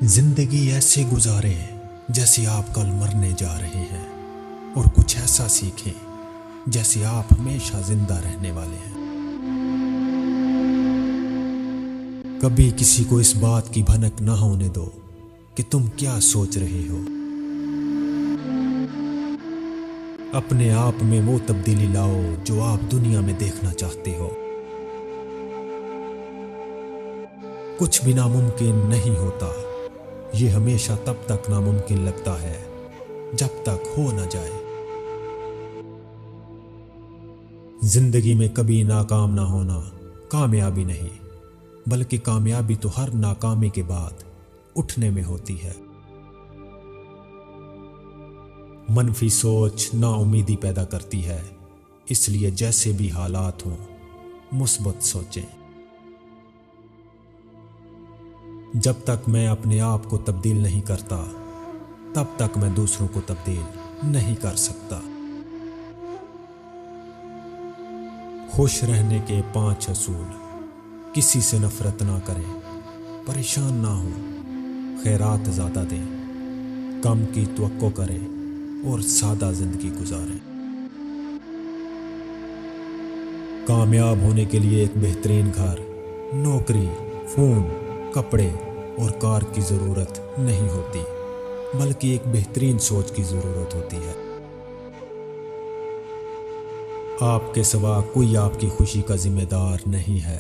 زندگی ایسے گزاریں جیسے آپ کل مرنے جا رہے ہیں، اور کچھ ایسا سیکھیں جیسے آپ ہمیشہ زندہ رہنے والے ہیں۔ کبھی کسی کو اس بات کی بھنک نہ ہونے دو کہ تم کیا سوچ رہے ہو۔ اپنے آپ میں وہ تبدیلی لاؤ جو آپ دنیا میں دیکھنا چاہتے ہو۔ کچھ بھی ناممکن نہیں ہوتا، یہ ہمیشہ تب تک ناممکن لگتا ہے جب تک ہو نہ جائے۔ زندگی میں کبھی ناکام نہ ہونا کامیابی نہیں، بلکہ کامیابی تو ہر ناکامی کے بعد اٹھنے میں ہوتی ہے۔ منفی سوچ نا امیدی پیدا کرتی ہے، اس لیے جیسے بھی حالات ہوں مثبت سوچیں۔ جب تک میں اپنے آپ کو تبدیل نہیں کرتا، تب تک میں دوسروں کو تبدیل نہیں کر سکتا۔ خوش رہنے کے 5 اصول: کسی سے نفرت نہ کریں، پریشان نہ ہوں، خیرات زیادہ دیں، کم کی توقع کریں اور سادہ زندگی گزاریں۔ کامیاب ہونے کے لیے ایک بہترین گھر، نوکری، فون، کپڑے اور کار کی ضرورت نہیں ہوتی، بلکہ ایک بہترین سوچ کی ضرورت ہوتی ہے۔ آپ کے سوا کوئی آپ کی خوشی کا ذمہ دار نہیں ہے۔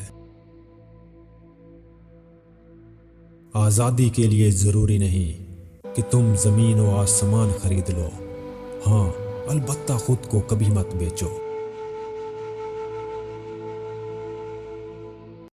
آزادی کے لیے ضروری نہیں کہ تم زمین و آسمان خرید لو، ہاں البتہ خود کو کبھی مت بیچو۔